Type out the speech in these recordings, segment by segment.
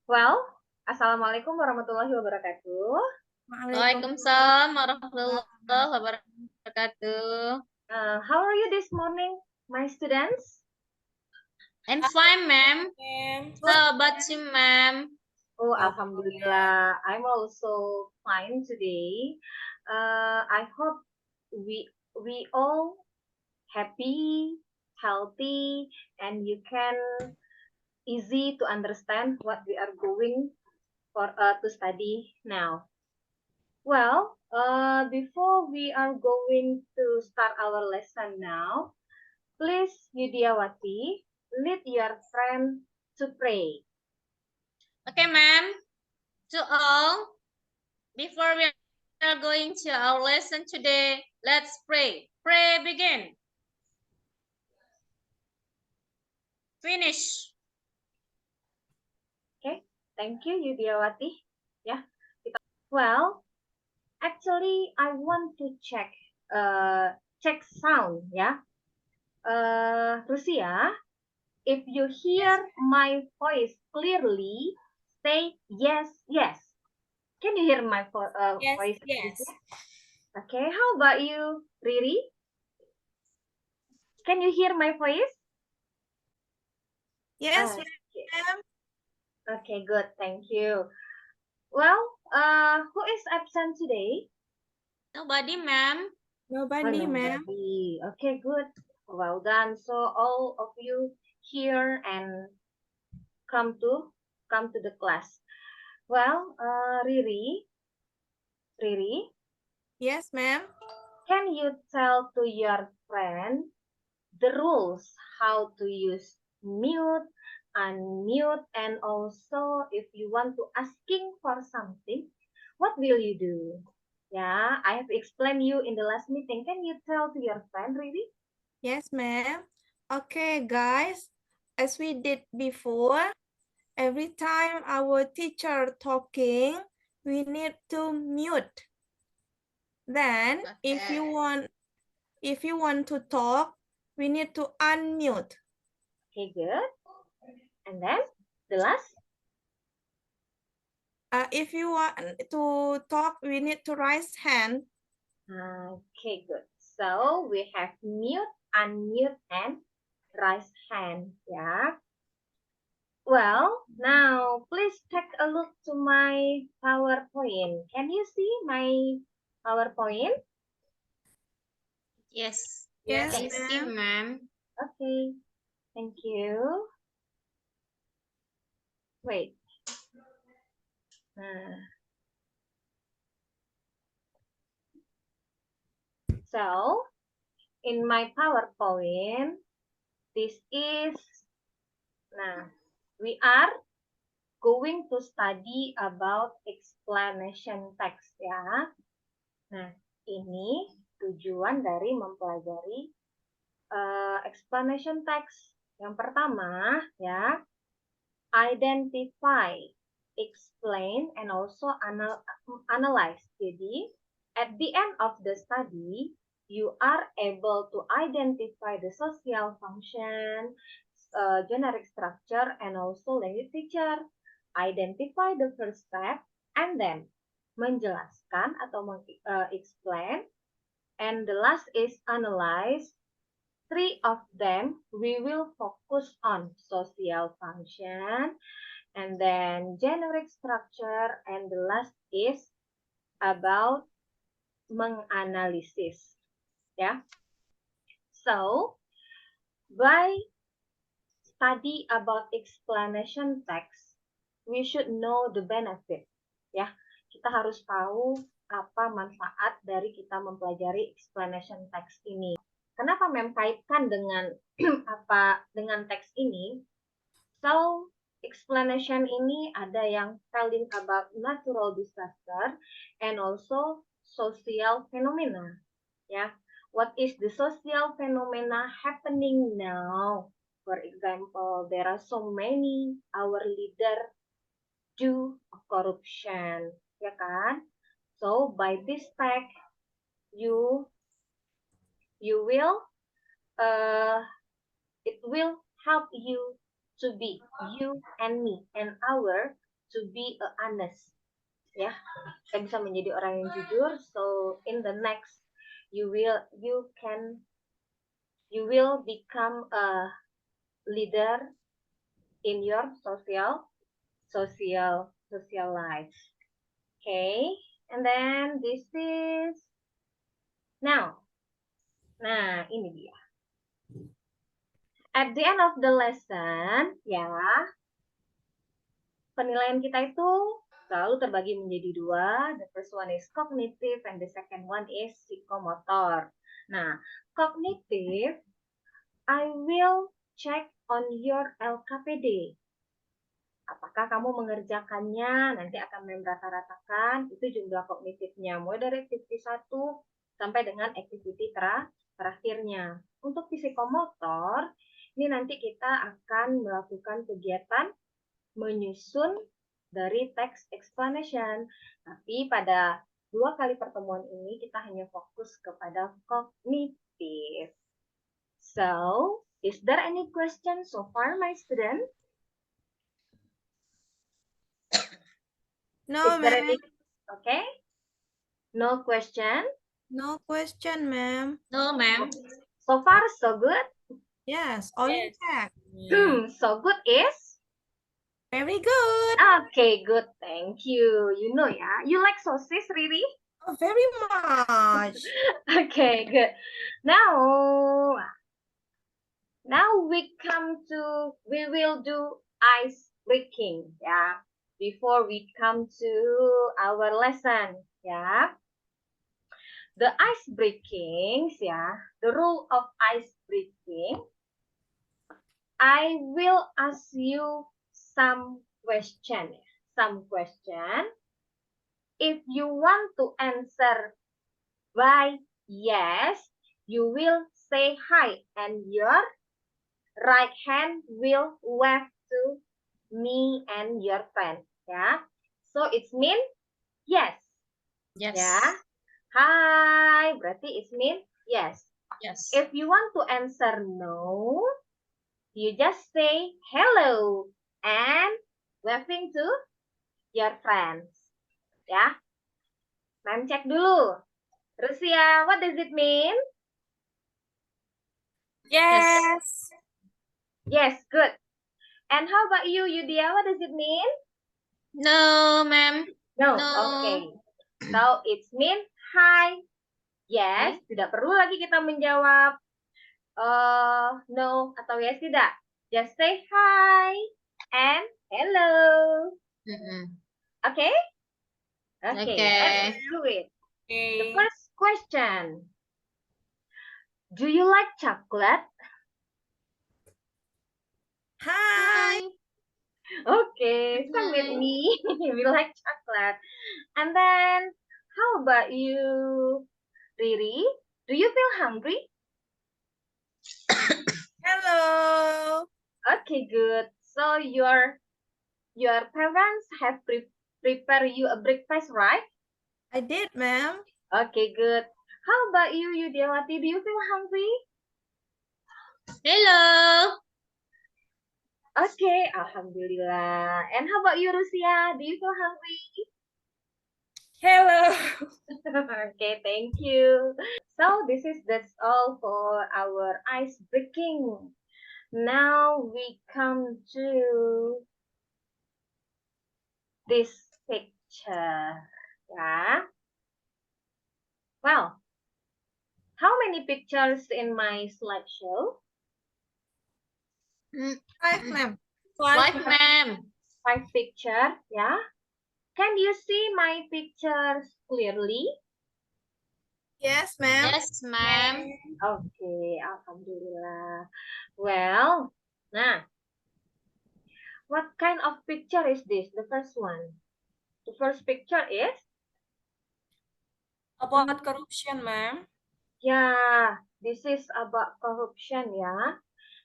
Well, Assalamualaikum warahmatullahi wabarakatuh. Waalaikumsalam warahmatullahi wabarakatuh. How are you this morning, my students? I'm fine, ma'am. How about you, ma'am? Oh, Alhamdulillah, I'm also fine today. I hope we all happy, healthy, and you can easy to understand what we are going for to study now. Well, before we are going to start our lesson now, please, Yudiawati, lead your friend to pray. Okay, ma'am. To all, before we are going to our lesson today, let's pray. Pray begin. Finish. Okay, thank you, Yudiawati. Yeah. Well, actually, I want to check sound. Yeah. Rusia, if you hear my voice clearly, say yes, yes. Can you hear my voice? Yes. Okay, how about you, Riri? Can you hear my voice? Yes, Okay. ma'am. Okay, good. Thank you. Well, who is absent today? Nobody, ma'am. Nobody, ma'am. Nobody. Okay, good. Well done. So all of you here and come to the class. Well, Riri, Yes, ma'am. can you tell to your friend the rules how to use mute, unmute, and also if you want to asking for something, what will you do? Yeah, I have explained you in the last meeting. Can you tell to your friend, really? Yes, ma'am. Okay, guys. As we did before, every time our teacher talking, we need to mute. Then, if you want to talk, we need to unmute. Okay, good. And then the last? If you want to talk, we need to raise hand. Okay, good. So we have mute, unmute, and raise hand. Yeah. Well, now please take a look to my PowerPoint. Can you see my PowerPoint? Yes. Yes, Can see, ma'am. ma'am. Okay, thank you. Wait. So, in my PowerPoint, this is, we are going to study about explanation text ya. Nah, ini tujuan dari mempelajari explanation text. Yang pertama ya, identify, explain, and also analyze. Jadi, at the end of the study, you are able to identify the social function, generic structure, and also language feature. Identify the first step, and then menjelaskan atau explain. And the last is analyze. Three of them we will focus on social function, and then generic structure, and the last is about menganalisis. Yeah. So by study about explanation text, we should know the benefit. Ya, kita harus tahu apa manfaat dari kita mempelajari explanation text ini. Kenapa Mem kaitkan dengan dengan teks ini? So, explanation ini ada yang telling about natural disaster and also social phenomena. Ya, what is the social phenomena happening now? For example, there are so many our leader do corruption, ya kan? So by this fact, you will it will help you to be you and me and our to be honest. Ya, kita bisa menjadi orang yang jujur. So in the next, you will become a leader in your social life. Okay, and then this is now. Nah, ini dia. At the end of the lesson, ya, penilaian kita itu selalu terbagi menjadi dua. The first one is cognitive and the second one is psychomotor. Nah, cognitive, I will check on your LKPD. Apakah kamu mengerjakannya? Nanti akan merata-ratakan itu jumlah kognitifnya. Mulai dari activity 1 sampai dengan activity terakhirnya. Untuk psikomotor, ini nanti kita akan melakukan kegiatan menyusun dari text explanation. Tapi pada 2 kali pertemuan ini kita hanya fokus kepada kognitif. So, is there any question so far, my student? No, Is there ma'am. any? Okay. No question. No question, ma'am. No, ma'am. So far, so good. Yes, all Yes. intact. So good is? Very good. Okay, good. Thank you. You know, yeah. You like sosis, Riri? Oh, very much. Okay, good. Now we will do ice breaking, yeah. Before we come to our lesson, yeah. The ice breakings, yeah. The rule of ice breaking. I will ask you some question. If you want to answer by yes, you will say hi and your right hand will wave to me and your friend. Yeah. So it means yes. Yes. Ya. Hi, berarti it means yes. Yes. If you want to answer no, you just say hello and waving to your friends. Ya. Ma'am cek dulu. Rusia, what does it mean? Yes. Yes, good. And how about you, Yudia? What does it mean? No, ma'am. No. No. Okay. So it means hi. Yes. Tidak perlu lagi kita menjawab no atau yes, tidak. Just say hi and hello. Okay? Okay. Okay. Let's do it. The Okay. first question. Do you like chocolate? Hi. Okay, stand with Hi. me. We like chocolate. And then, how about you, Riri? Do you feel hungry? Hello. Okay, good. So your parents have prepared you a breakfast, right? I did, ma'am. Okay, good. How about you, Yudiawati? Do you feel hungry? Hello. Okay, alhamdulillah. And how about you, Rusia? Do you feel hungry? Hello. Okay, thank you. So that's all for our ice breaking. Now we come to this picture. Yeah. Well, how many pictures in my slideshow? 5, ma'am. 5, ma'am. 5 pictures, yeah. Can you see my pictures clearly? Yes, ma'am. Yes, ma'am. Okay, alhamdulillah. Well, nah, what kind of picture is this? The first one. The first picture is? About corruption, ma'am. Yeah, this is about corruption, yeah.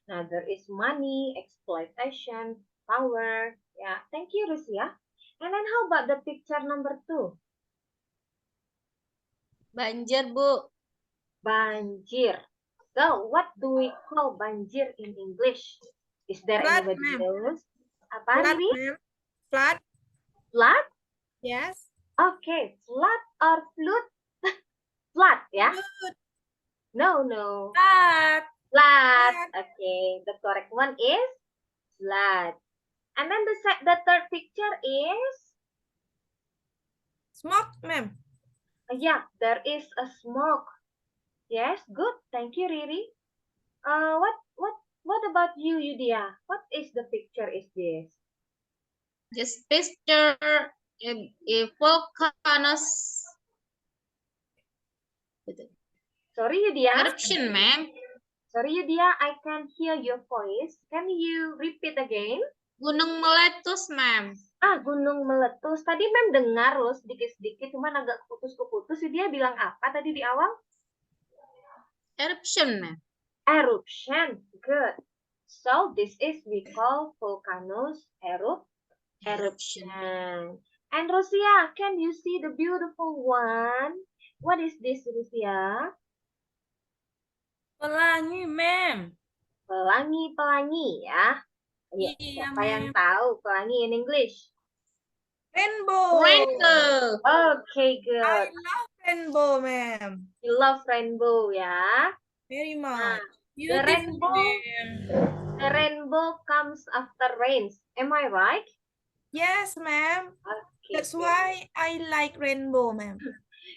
Now, there is money, exploitation, power. Yeah, thank you, Rusia. And then how about the picture number 2? Banjir, Bu. Banjir. So, what do we call banjir in English? Is there Flood, anybody ma'am. knows? Apa, Flood, Riri? ma'am. Flood. Flood? Yes. Okay, flood or flood? Flood, ya? Flood. No. Flood. Flood. Flood. Okay, the correct one is flood. And then the third picture is, Smoke, ma'am. yeah, there is a smoke. Yes, good. Thank you, Riri. What about you, Yudia? What is the picture is this? This picture a volcanoes Sorry, Yudia. eruption, ma'am. Sorry, Yudia, I can't hear your voice. Can you repeat again? Gunung meletus, ma'am. Gunung meletus. Tadi Mem dengar loh sedikit-sedikit, cuman agak keputus-keputus. Yudia bilang apa tadi di awal? Eruption, ma'am. Eruption. Good. So this is we call volcanoes eruption. And Rosia, can you see the beautiful one? What is this, Rosia? Pelangi, ma'am. Pelangi ya. Ayo, Iya, siapa yang ma'am. tahu pelangi in English? Rainbow. Rainbow. Okay, I good. love rainbow, ma'am. You love rainbow ya. Very Nah, much. Beautiful, ma'am. the rainbow comes after rains. Am I right? Yes, ma'am. Okay, That's good. why I like rainbow, ma'am.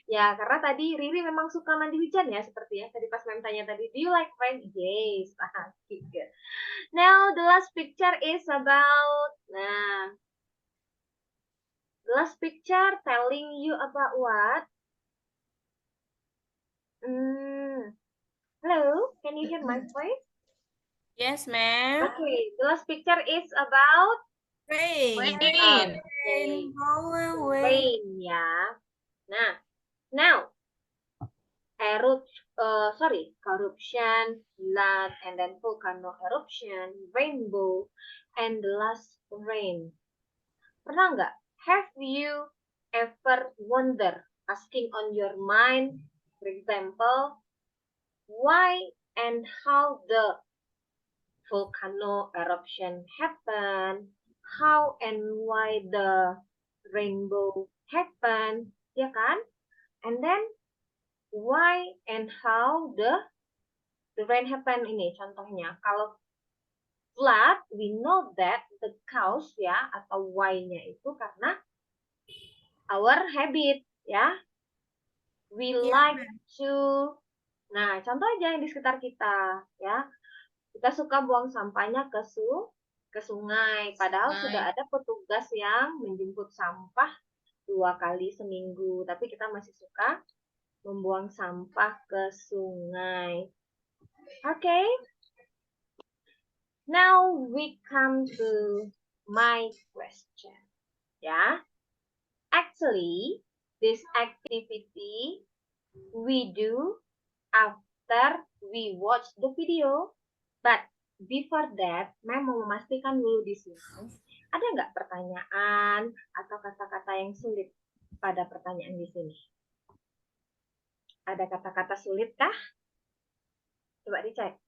Ya, karena tadi Riri memang suka mandi hujan ya, seperti ya. Tadi pas Mem tanya tadi, do you like rain? Yes. Okay, good. Now, the last picture is about, the last picture telling you about what? Hello, can you hear my voice? Yes, ma'am. Okay, the last picture is about Rain. Rain. Rain, go away. rain ya. Nah, now corruption, flood, and then volcano eruption, rainbow, and the last rain. Pernah nggak? Have you ever wonder, asking on your mind, for example, why and how the volcano eruption happen, how and why the rainbow happen, ya kan? And then why and how the rain happen ini contohnya. Kalau flood, we know that the cause ya atau why-nya itu karena our habit ya. We like to, nah contoh aja yang di sekitar kita ya. Kita suka buang sampahnya ke sungai, padahal sudah ada petugas yang menjemput sampah 2 kali seminggu, tapi kita masih suka membuang sampah ke sungai. Okay. Now we come to my question. Ya. Actually, this activity we do after we watch the video. But before that, Mem mau memastikan dulu di sini, ada nggak pertanyaan atau kata-kata yang sulit pada pertanyaan di sini? Ada kata-kata sulit kah? Coba dicek.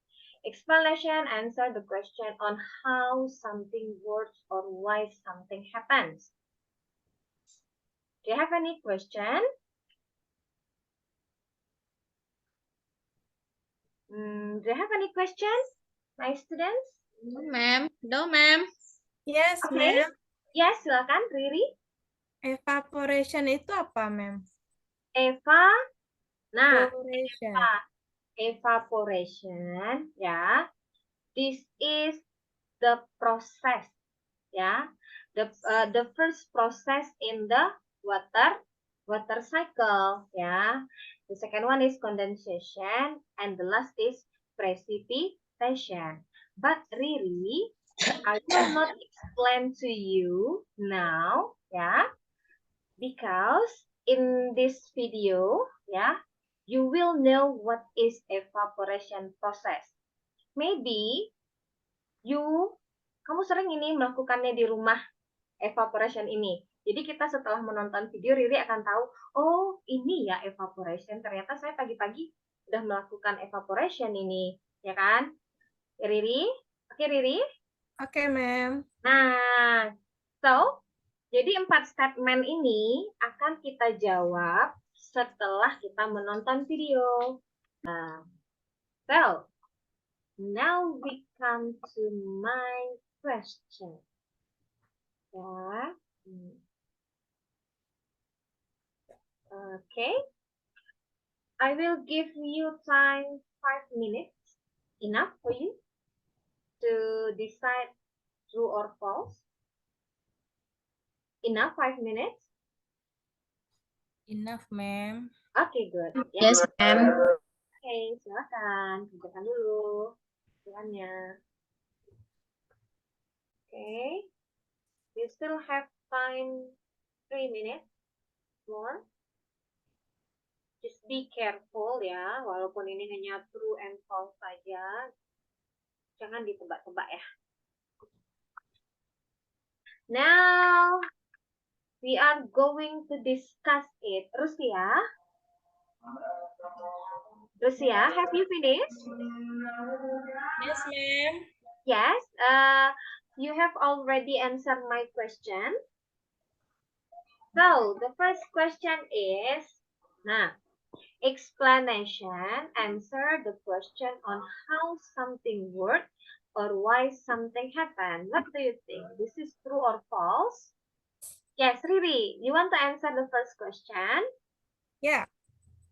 Explanation, answer the question on how something works or why something happens. Do you have any question? Do you have any questions, my students? No, ma'am. No, ma'am. Yes, Okay. ma'am. Yes, silakan, Riri. Evaporation itu apa, ma'am? Evaporation, ya. This is the process, ya. The first process in the water cycle, ya. The second one is condensation, and the last is precipitation. But really, I will not explain to you now, ya, because in this video, ya, you will know what is evaporation process. Maybe kamu sering ini melakukannya di rumah, evaporation ini. Jadi kita setelah menonton video, Riri akan tahu, oh ini ya evaporation. Ternyata saya pagi-pagi udah melakukan evaporation ini, ya kan? Riri? Oke, Riri? Oke, ma'am. Nah, so Jadi 4 statement ini akan kita jawab setelah kita menonton video. Nah, well, now we come to my question. Ya. Okay. I will give you time 5 minutes. Enough for you to decide true or false? Enough 5 minutes? Enough, ma'am. Okay, good. Ya. Yes, ma'am. Okay, silakan. Kerjakan dulu tulisannya. Okay. You still have time 3 minutes more. Just be careful ya, walaupun ini hanya true and false saja. Jangan ditebak-tebak ya. Now, we are going to discuss it. Rusia, have you finished? Yes, ma'am. Yes. You have already answered my question. So, the first question is, explanation. Answer the question on how something works or why something happened. What do you think? This is true or false? Yes, Riri, you want to answer the first question? Yeah.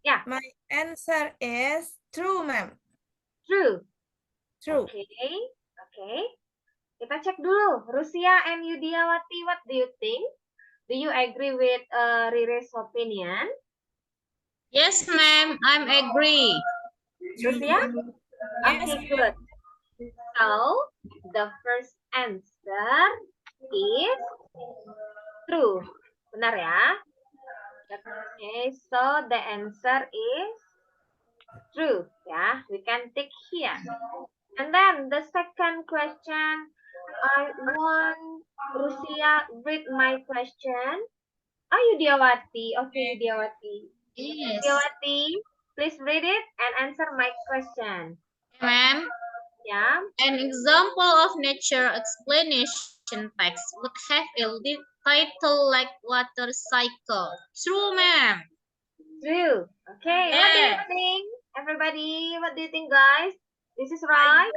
Yeah. My answer is true, ma'am. True. True. Okay. Kita cek dulu. Rusia and Yudiawati, what do you think? Do you agree with Riri's opinion? Yes, ma'am. I'm agree. Rusia? Yes, Okay, good. So, the first answer is true. Benar ya? Okay, so the answer is true. Ya, we can tick here. And then the second question, I want Rusia read my question. Oh, Yudiawati. Okay, Yudiawati. Yes. Yudiawati, please read it and answer my question. Ma'am, Yeah. an example of nature explanation text would have a title like water cycle. True, ma'am. True. Okay, what do you Yeah. think? Everybody, what do you think, guys? This is right?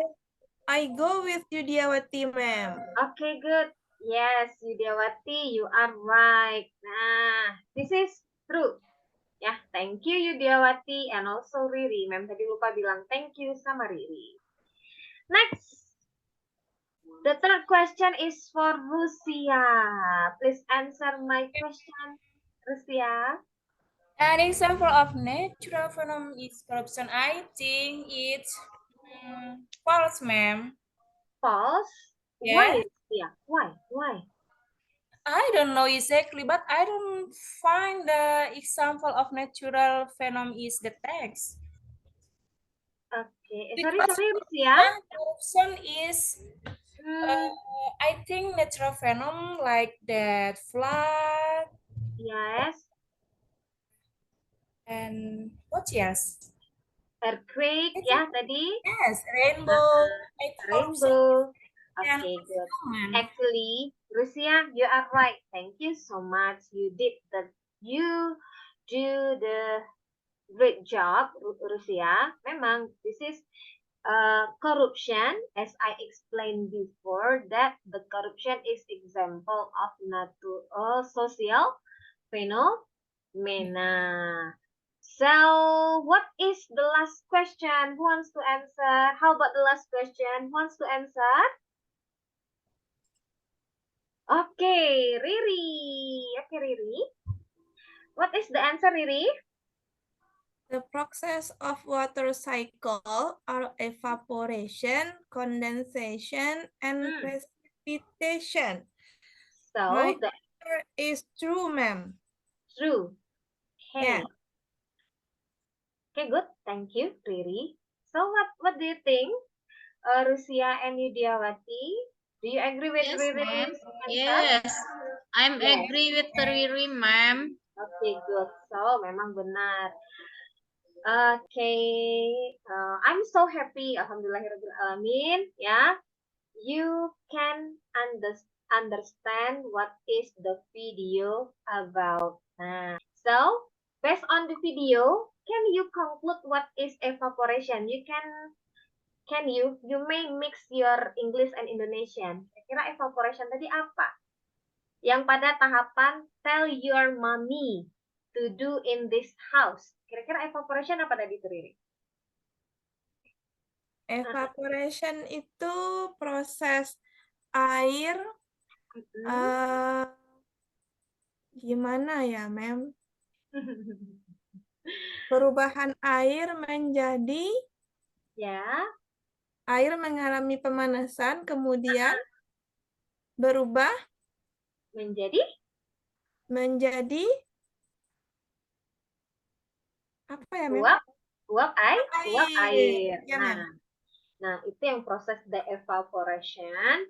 I go with Yudiawati, ma'am. Okay, good. Yes, Yudiawati, you are right. Nah, this is true. Ya, thank you Yudiawati and also Riri. Mem tadi lupa bilang thank you sama Riri. Next. The third question is for Rusia. Please answer my question, Rusia. An example of natural phenomenon is corruption. I think it's false, ma'am. False? Yeah. Why, Rusia? Why? I don't know exactly, but I don't find the example of natural phenomenon is the text. Okay, Because sorry Rusia. corruption is, I think natural phenomenon like that flood. Yes. And what else? Earthquake, ya tadi. Yes, rainbow. Rainbow. And Okay, good. human. Actually, Rusia, you are right. Thank you so much. You do the great job, Rusia. Memang this is corruption, as I explained before, that the corruption is example of social phenomena. So, what is the last question? Who wants to answer? How about the last question? Who wants to answer? Okay, Riri. Okay, Riri. What is the answer, Riri? The process of water cycle are evaporation, condensation, and precipitation. So, My the answer is true, ma'am. true. Okay. Yeah. Okay, good. Thank you, Riri. So, what do you think, Rusia and Yudiawati? Do you agree with Yes, Riri's ma'am. answer? Yes. I'm Yes. agree with Riri, ma'am. Okay, good. So, memang benar. Okay, I'm so happy. Alhamdulillahirrahmanirrahim. Ya, you can understand what is the video about. Nah, so based on the video, can you conclude what is evaporation? You may mix your English and Indonesian. Kira evaporation tadi apa? Yang pada tahapan tell your mommy to do in this house. Kira-kira evaporation apa tadi, Riri? Evaporation itu proses air gimana ya, Mem? Perubahan air menjadi Ya, air mengalami pemanasan, kemudian berubah menjadi apa ya, Mem? uap air. Ya, Mem. Nah, itu yang proses the evaporation.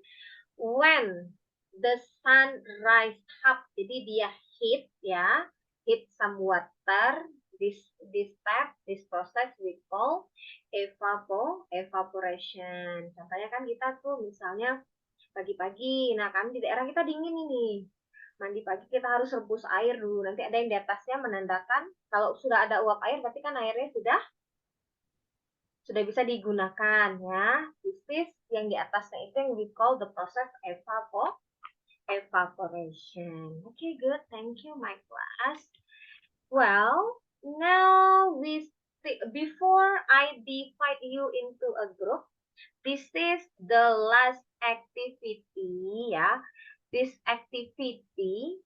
When the sun rise up, jadi dia heat some water. This process we call evaporation. Contohnya kan kita tuh misalnya pagi-pagi, nah kan di daerah kita dingin ini. Mandi pagi kita harus rebus air dulu. Nanti ada yang di atasnya menandakan kalau sudah ada uap air, berarti kan airnya sudah bisa digunakan ya. This is yang di atasnya itu yang we call the process evaporation. Okay, good. Thank you, my class. Well, now before I divide you into a group, this is the last activity ya. This activity,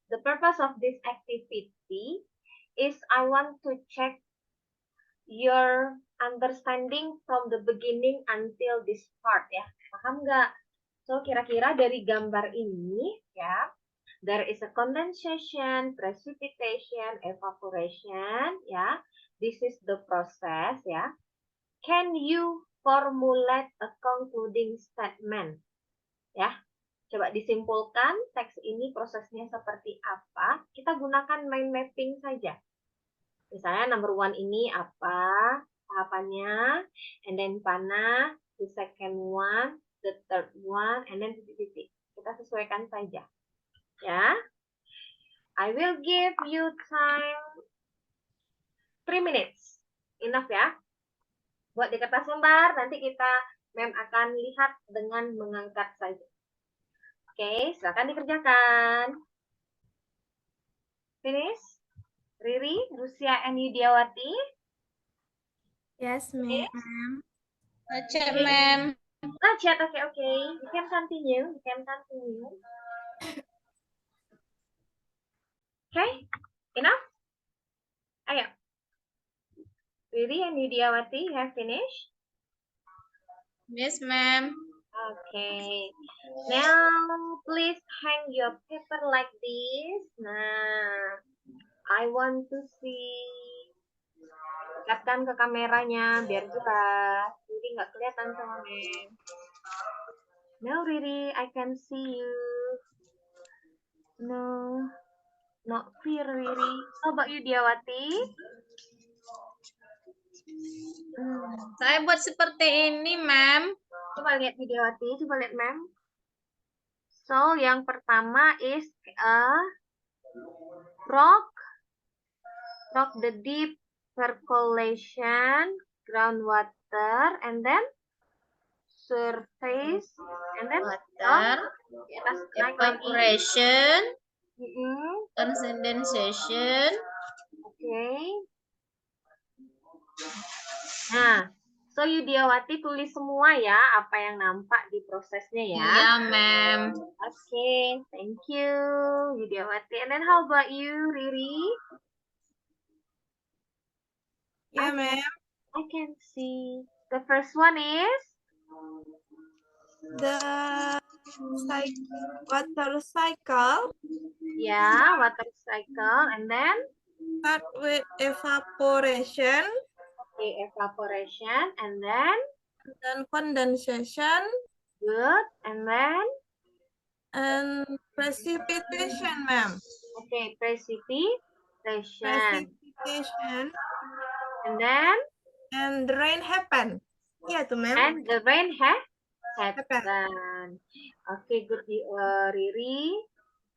the purpose of this activity is I want to check your understanding from the beginning until this part ya. Paham nggak? So kira-kira dari gambar ini ya, there is a condensation, precipitation, evaporation ya. This is the process ya. Can you formulate a concluding statement? Ya. Coba disimpulkan teks ini prosesnya seperti apa. Kita gunakan mind mapping saja. Misalnya number 1 ini apa tahapannya, and then panah, the second one, the third one, and then titik-titik. Kita sesuaikan saja. Ya. I will give you time 3 minutes. Enough ya. Buat di kertas lembar, nanti Mem akan lihat dengan mengangkat saja. Oke, silakan dikerjakan. Finish? Riri, Rusia, and Yudiawati? Yes, ma'am. Chat, ma'am. Chat, okay. You can continue. Okay, enough? Ayo. Riri and Yudiawati, you have finished? Yes, ma'am. Okay. Now, please hang your paper like this. Nah, I want to see. Dekatkan ke kameranya biar jelas. Riri nggak kelihatan sama Mem. No, Riri, I can see you. No, not clear, Riri. How about you, Diawati? Saya buat seperti ini, ma'am. Coba lihat Diawati, coba lihat Mem. So, yang pertama is rock the deep circulation, groundwater, and then surface, and then Water, evaporation, condensation. Okay. Nah, so Yudiawati tulis semua ya apa yang nampak di prosesnya ya. Iya, ma'am. Okay, thank you Yudiawati. And then how about you, Riri? Yeah, ma'am. I can see. The first one is The water cycle. yeah, water cycle, and then Start with evaporation. okay, evaporation, and then condensation. good, and then Precipitation, ma'am. okay, precipitation, And and then the rain happen. Yeah, tuh, ma'am. and the rain happen. Okay, good, Riri.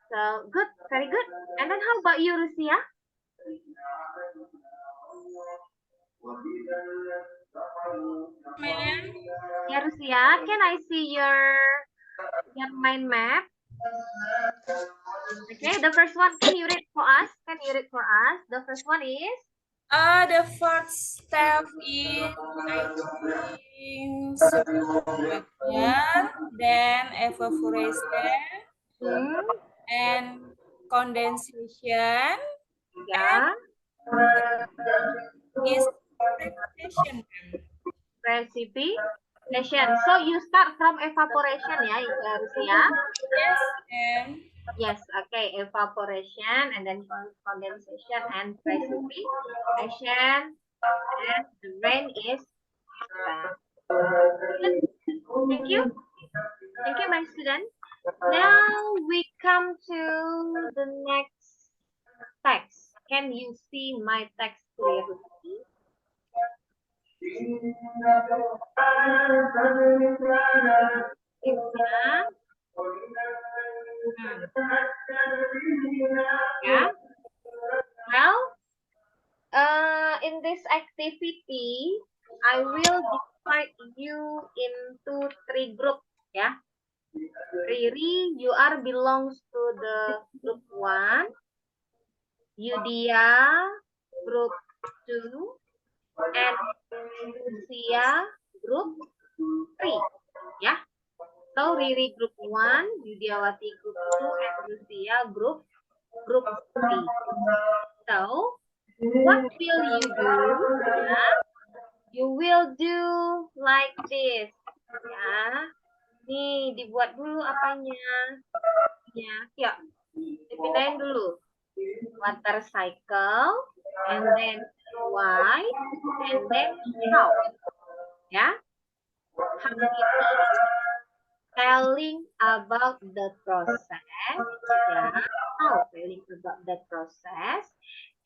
So good, very good. And then how about you, Rusia? Ma'am. Yeah, Rusia, can I see your mind map? Okay, the first one, can you read for us? Can you read for us? The first one is? The first step is, I think, water, then evaporation, and condensation, Yeah, is precipitation. precipitation. So you start from evaporation, ya, Rusia? Yes, ma'am. Yes, okay, evaporation and then condensation and precipitation, and the rain is Thank you. Thank you, my student. Now we come to the next text. Can you see my text clearly? Yeah. Yeah. Well, in this activity, I will divide you into 3 groups. Yeah. Riri, you are belongs to the group 1. Yudia, group 2. And Lucia, group 3. Yeah. So Riri group 1, Yudiawati group 2, and Lucia group 3. So what will you do? Yeah. You will do like this. Ya. Nih, dibuat dulu apanya. Ya, yuk. Dipindahin dulu. Water cycle, and then why, and then how. Ya. How ini telling about the process. Ya. How telling about the process,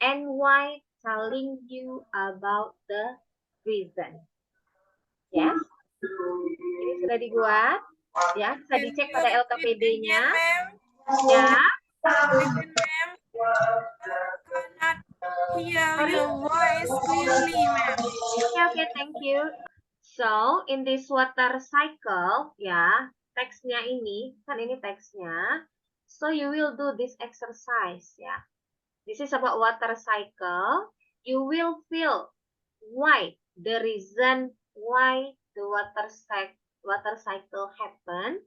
and why telling you about the reason. Yes. Ini sudah dibuat. Ya, bisa dicek pada LKPD-nya. Ya. Listen, ma'am. Cannot hear your voice clearly, ma'am. Okay, thank you. So, in this water cycle, ya, teksnya ini, kan ini teksnya. So, you will do this exercise, ya. This is about water cycle. You will feel why, the reason why the water cycle happen,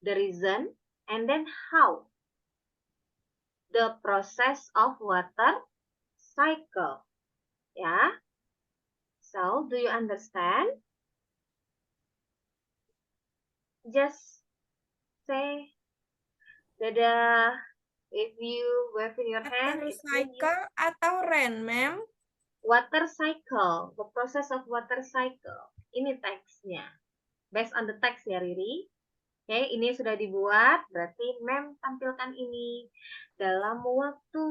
the reason, and then how the process of water cycle. Yeah. So, do you understand? Just say dadah if you wave in your hand. Water cycle atau rain, ma'am? Water cycle, the process of water cycle. Ini teksnya. Based on the text ya, Riri. Oke, ini sudah dibuat, berarti mem tampilkan ini dalam waktu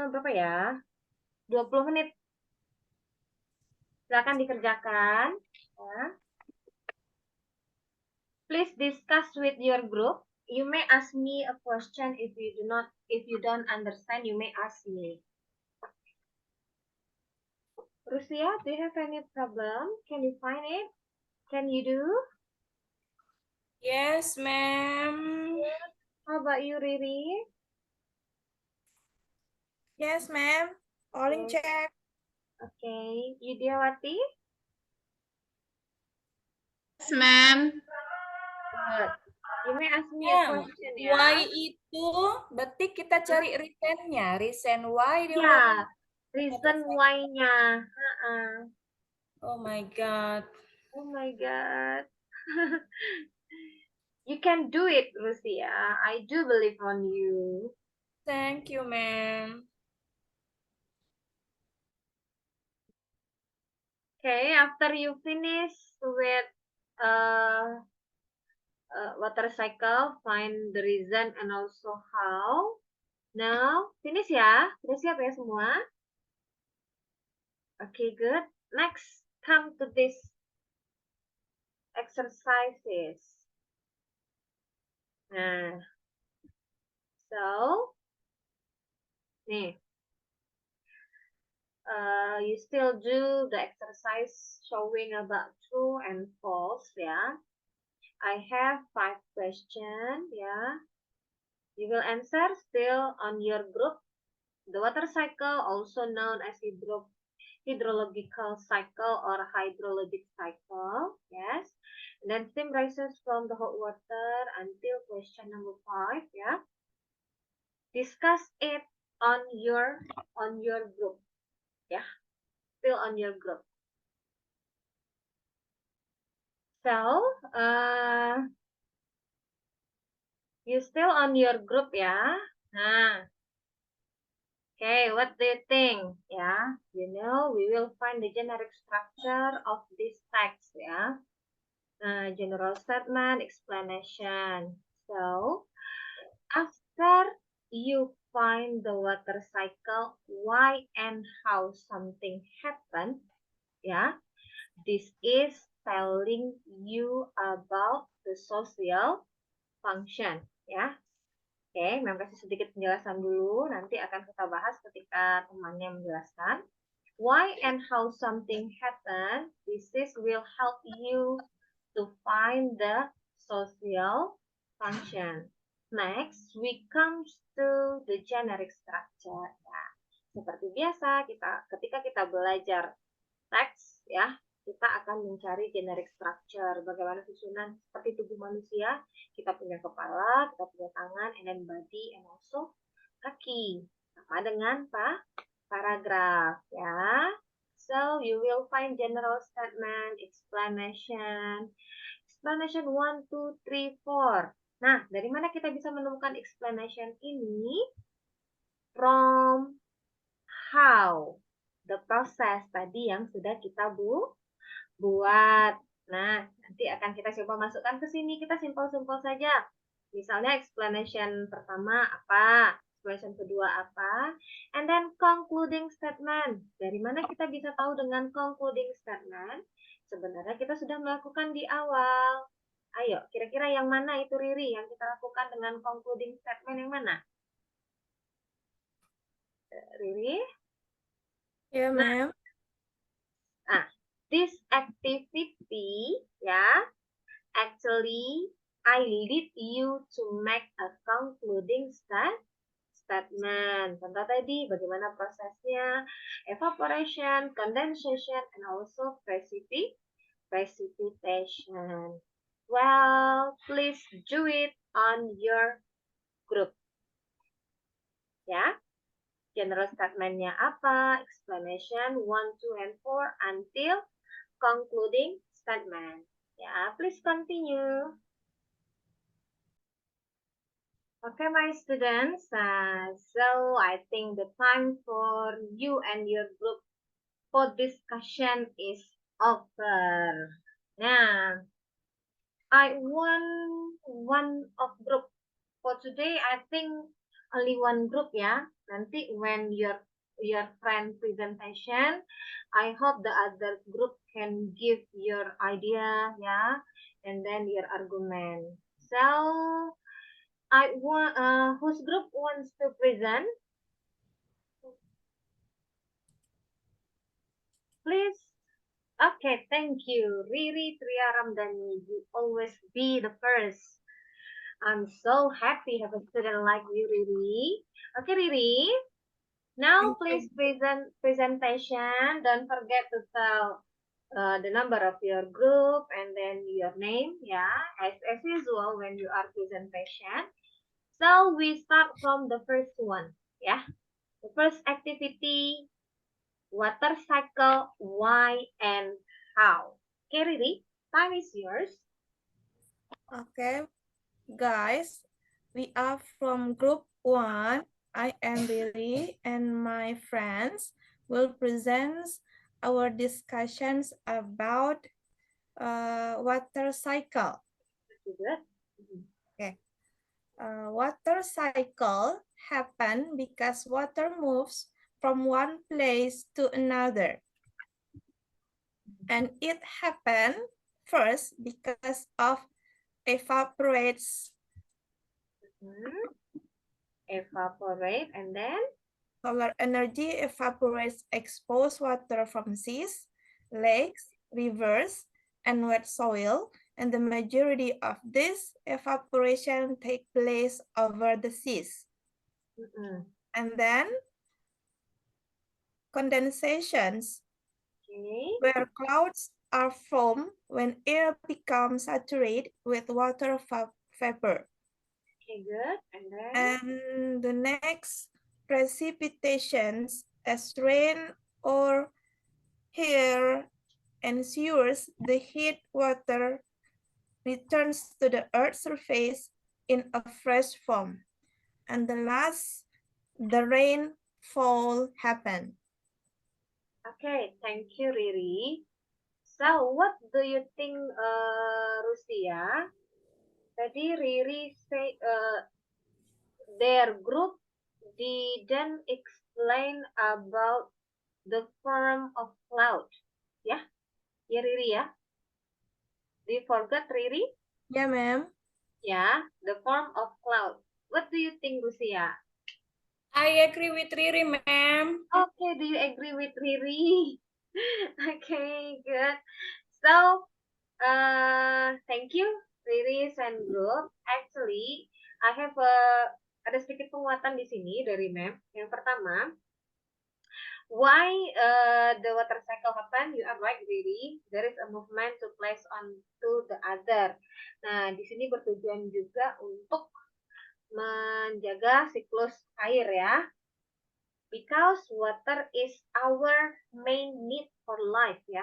berapa ya? 20 menit. Silakan dikerjakan. Ya. Please discuss with your group. You may ask me a question if you don't understand, you may ask me. Rusia, do you have any problem? Can you find it? Can you do? Yes, ma'am. How about you, Riri? Yes, ma'am. All in check. Okay. Yudiawati? Yes, ma'am. Good. You may ask me a Ma'am, question ya. why itu, berarti kita cari reason-nya. Reason why dia Ya, reason why-nya. Oh my God. Oh my God. You can do it, Rusia. I do believe on you. Thank you, ma'am. Okay, after you finish with water cycle, find the reason and also how. Now, finish ya. Sudah siap ya semua? Okay, good. Next, come to this exercises. Nah, so nih, you still do the exercise showing about true and false, ya. I have 5 questions, ya. You will answer still on your group. The water cycle, also known as hydrological cycle or hydrologic cycle, yes. And then steam rises from the hot water until question number 5, ya. Discuss it on your group, ya. Still on your group. So, you still on your group, ya. Nah, okay, what do you think? Yeah, you know, we will find the generic structure of this text, yeah. General statement, explanation. So, after you find the water cycle, why and how something happened, yeah, this is telling you about the social function, ya. Oke, Mem kasih sedikit penjelasan dulu, nanti akan kita bahas ketika temannya menjelaskan. Why and how something happen, this is will help you to find the social function. Next, we come to the generic structure. Nah, seperti biasa, ketika kita belajar teks, ya, kita akan mencari generic structure, bagaimana susunan seperti tubuh manusia. Kita punya kepala, kita punya tangan, and then body, and also kaki. Sama dengan paragraf, ya. So, you will find general statement, explanation 1, 2, 3, 4. Nah, dari mana kita bisa menemukan explanation ini? From how, the process tadi yang sudah kita buat. Nah, nanti akan kita coba masukkan ke sini. Kita simpel-simpel saja. Misalnya explanation pertama apa, explanation kedua apa, and then concluding statement. Dari mana kita bisa tahu dengan concluding statement? Sebenarnya kita sudah melakukan di awal. Ayo, kira-kira yang mana itu Riri yang kita lakukan dengan concluding statement yang mana? Riri? Yeah, ma'am. This activity, ya, actually I lead you to make a concluding statement. Contoh tadi, bagaimana prosesnya, evaporation, condensation, and also precipitation. Well, please do it on your group. Ya, general statement-nya apa, explanation 1, 2, and 4 until concluding statement. Ya, please continue. Okay, my students, so I think the time for you and your group for discussion is over. Nah, I want one of group for today. I think only one group, ya. Nanti when your friend presentation, I hope the other group can give your idea, ya, and then your argument. So I want whose group wants to present? Please. Okay, thank you. Riri Triaramdani, you always be the first. I'm so happy to have a student like you, Riri. Okay, Riri. Now, please present presentation. Don't forget to tell the number of your group and then your name, yeah, as usual when you are presentation. So we start from the first one, yeah. The first activity, water cycle, why and how. Okay, Riri, time is yours. Okay, guys, we are from group 1. I am Riri and my friends will present our discussions about water cycle. Good. Okay. Water cycle happen because water moves from one place to another. And it happened First, because of evaporates Evaporate, and then solar energy evaporates exposed water from seas, lakes, rivers, and wet soil, and the majority of this evaporation take place over the seas. And then condensations, okay, where clouds are formed when air becomes saturated with water vapor. okay, good. And then And the next, precipitations as rain or hail ensures the heat water returns to the earth's surface in a fresh form. And the last, the rainfall happen. okay, thank you, Riri. So, what do you think, Rusia? Tadi Riri say their group didn't explain about the form of cloud. Ya, ya Riri ya. Do you forget Riri? Yeah, ma'am. Yeah, the form of cloud. What do you think, Rusia? I agree with Riri, ma'am. Okay, do you agree with Riri? Okay, good. So, thank you, Riris and group. Actually, I have ada sedikit penguatan di sini dari mem. Yang pertama, why the water cycle happen? You are right, Riri. There is a movement to place on to the other. Nah, di sini bertujuan juga untuk menjaga siklus air ya. Because water is our main need for life ya.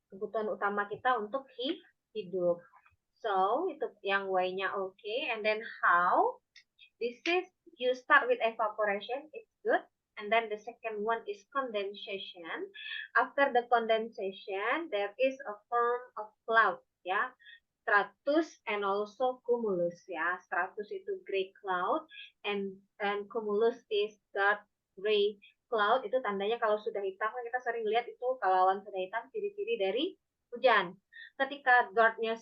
Kebutuhan utama kita untuk hidup. So, itu yang Y-nya oke. And then how? This is, you start with evaporation, it's good. And then the second one is condensation. After the condensation, there is a form of cloud ya. Stratus and also cumulus ya. Stratus itu gray cloud and cumulus is dark gray cloud. Itu tandanya kalau sudah hitam, kita sering lihat itu kalau awan sudah hitam ciri-ciri dari hujan. Ketika darknya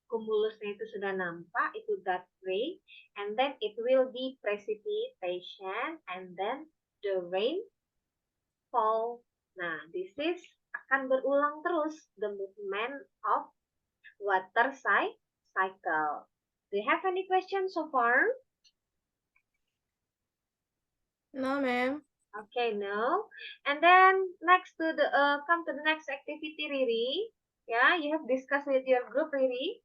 cumulusnya itu sudah nampak, itu dark gray, and then it will be precipitation, and then the rain fall. Nah, this is akan berulang terus the movement of water cycle. Do you have any questions so far? No, ma'am. Okay, no. And then next to the come to the next activity, Riri. Yeah, you have discussed with your group, Riri.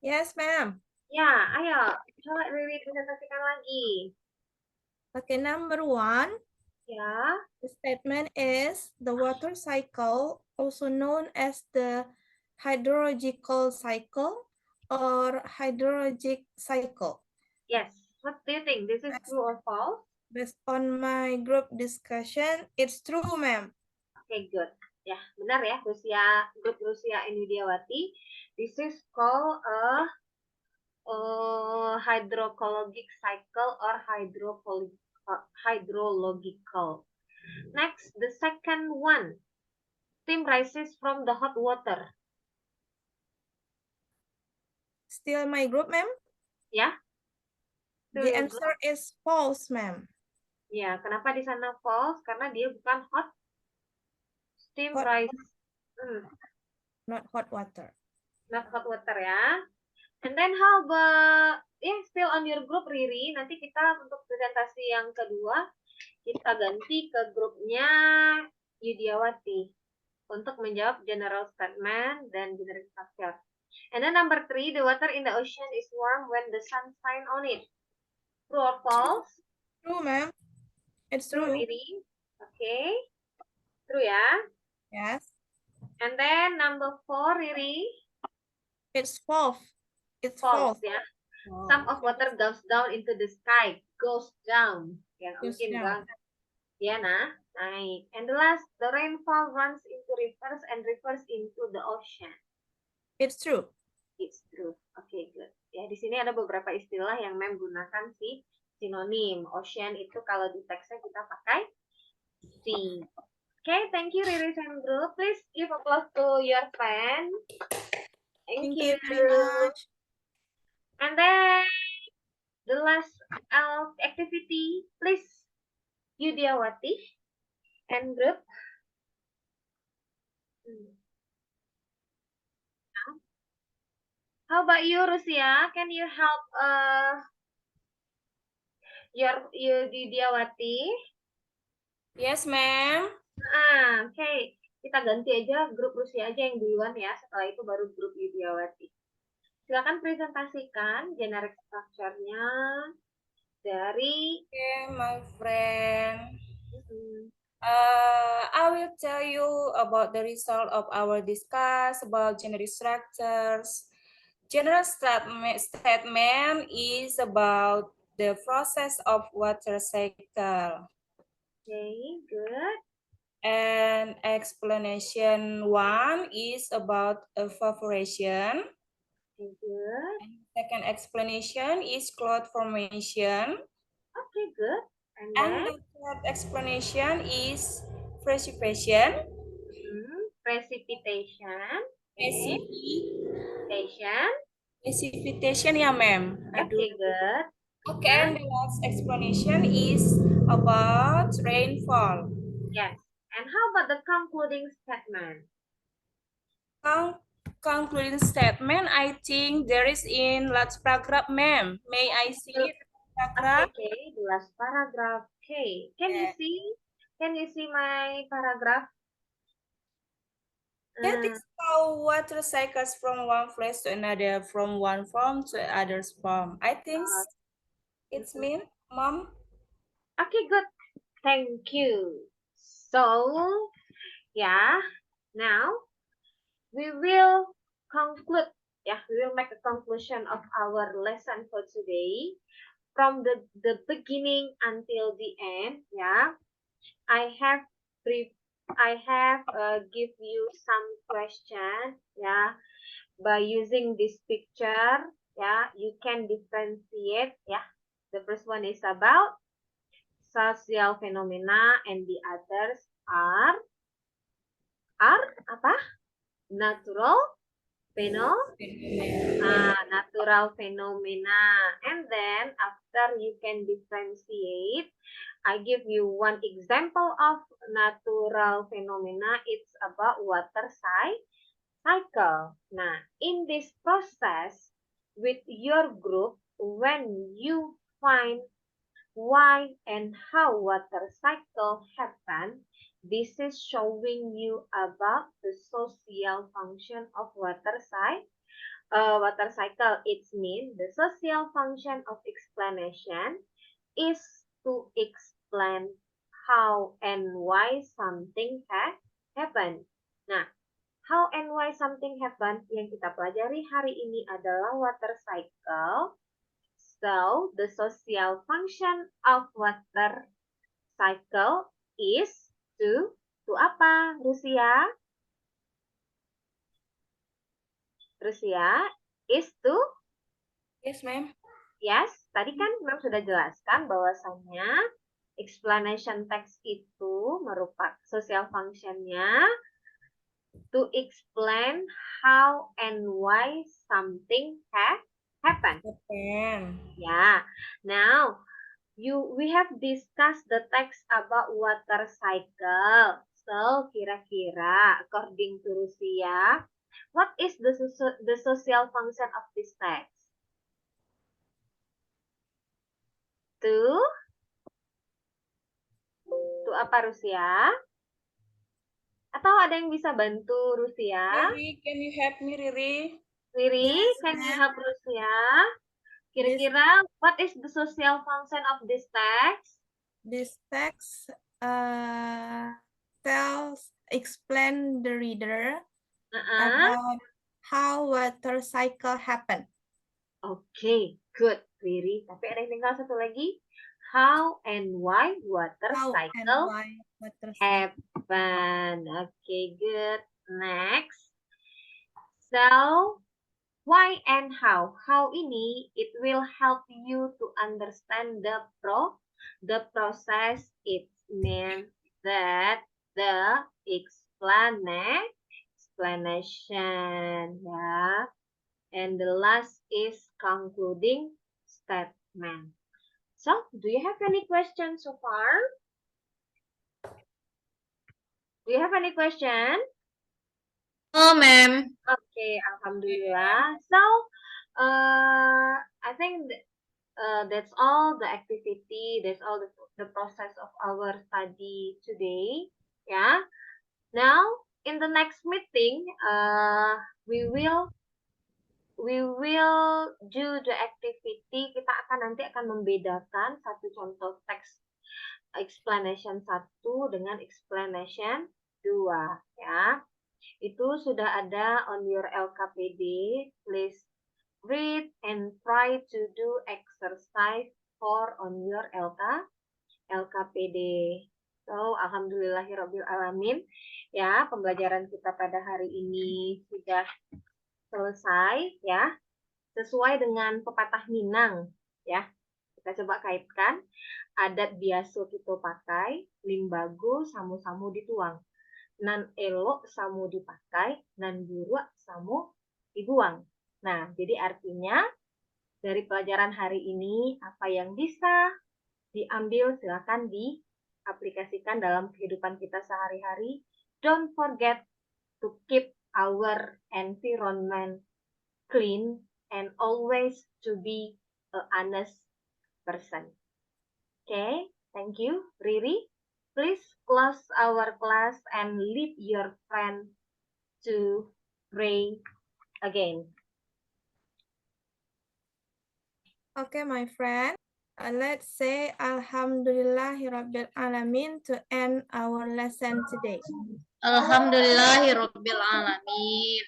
Yes, ma'am. Ya, ayo coba Riri presentasikan lagi. Okay, number 1. Ya, The statement is the water cycle, also known as the hydrological cycle or hydrologic cycle. yes. What do you think? This is true or false? Based on my group discussion, it's true, ma'am. Okay, good. Ya, benar ya, grup Rusia and Widiawati. This is called a hydrologic cycle or hydrological. Next, the second one. Steam rises from the hot water. Still my group, ma'am? Ya. The answer is false, ma'am. Ya, kenapa di sana false? Karena dia bukan hot steam rise. Not hot water. Not hot water ya. And then how about, still on your group Riri, nanti kita untuk presentasi yang kedua, kita ganti ke grupnya Yudiawati untuk menjawab general statement dan generic structure. And then number 3, the water in the ocean is warm when the sun shines on it. True or false? True, ma'am. It's True, true. Riri. Okay. True ya. Yes. And then number 4, Riri. It's false. It's False false. ya. Oh. Some of water goes down into the sky. Goes down. Ya, Goes mungkin down. Ya, naik. And the last, the rainfall runs into rivers and rivers into the ocean. It's true. It's true. Okay, good. Ya, di sini ada beberapa istilah yang mem gunakan sinonim. Ocean itu kalau di teksnya kita pakai sea. Okay, thank you, Riris and group. Please give applause to your friend. Thank Thank you. you very much. And then the last activity, please, Yudiawati and group. How about you, Rusia? Can you help your Yudiawati? Yes, ma'am. Okay. Kita ganti aja grup Rusia aja yang duluan ya. Setelah itu baru grup Yudiawati. Silakan presentasikan generic structure-nya dari Okay, my friend. mm, I will tell you about the result of our discuss about generic structures. General statement is about the process of water cycle. okay, good. And explanation 1 is about evaporation. Okay, good. And second explanation is cloud formation. Okay, good. And And then the third explanation is precipitation. precipitation. Okay, Precipitation. precipitation. Precipitation ya, ma'am. Okay, good. Okay, and the last explanation is about rainfall. Yes. And how about the concluding statement? Concluding statement, I think there is in last paragraph, ma'am. May I see it? Paragraph? Okay, the last paragraph. Okay, can you Yeah. see? Can you see my paragraph? That is how water cycles from one place to another, from one farm to another farm. I think it's mean, mom. Okay, good. Thank you. So, yeah, now we will conclude. Yeah, we will make a conclusion of our lesson for today from the beginning until the end. Yeah, I have give you some question. Yeah, by using this picture. Yeah, you can differentiate. Yeah, the first one is about social phenomena and the others are apa? Natural natural phenomena. And then after you can differentiate, I give you one example of natural phenomena. It's about water cycle. Nah, in this process with your group, when you find why and how water cycle happen, this is showing you about the social function of water cycle. It means the social function of explanation is to explain how and why something happen. Nah, how and why something happen yang kita pelajari hari ini adalah water cycle. So, the social function of water cycle is to apa, Rusia? Rusia is to? Yes, ma'am. Yes, tadi kan Ma'am sudah jelaskan bahwasannya explanation text itu merupakan social functionnya to explain how and why something happen. Yeah. Now, we have discussed the text about water cycle. So, kira-kira according to Rusia, what is the social function of this text? To apa, Rusia? Atau ada yang bisa bantu Rusia? Riri, can you help me, Riri? Riri, Yes, can you ma'am. help Rusia? Kira-kira what is the social function of this text? This text explain the reader about how water cycle happen. Okay, good, Riri. Tapi ada yang tinggal satu lagi. How and why water cycle happen. Okay, good. Next. So, why and how? How ini, it will help you to understand the process. It means that the explanation, ya. And the last is concluding statement. So, do you have any questions so far? Do you have any question? Oh, ma'am. Okay, alhamdulillah. So, I think that's all the activity, that's all the process of our study today. Yeah. Now, in the next meeting, we will do the activity. Kita nanti akan membedakan satu contoh teks explanation 1 dengan explanation 2, ya. Itu sudah ada on your LKPD. Please read and try to do exercise 4 on your LKPD. So, alhamdulillahirabbil alamin. Ya, pembelajaran kita pada hari ini sudah selesai, ya. Sesuai dengan pepatah Minang, ya. Kita coba kaitkan. Adat biasa kita pakai, limbago samu-samu dituang. Nan elok samu dipakai, nan buruk samu dibuang. Nah, jadi artinya dari pelajaran hari ini, apa yang bisa diambil silakan diaplikasikan dalam kehidupan kita sehari-hari. Don't forget to keep our environment clean and always to be an honest person. Okay, thank you, Riri. Please close our class and lead your friend to pray again. Okay, my friend. Let's say Alhamdulillahirabbil alamin to end our lesson today. Alhamdulillahirabbil alamin.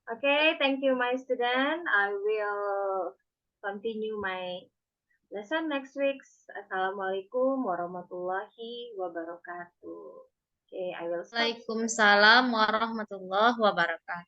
Okay, thank you, my student. I will continue my lesson next week. Assalamualaikum warahmatullahi wabarakatuh. Okay, I will stop. Waalaikumsalam warahmatullahi wabarakatuh.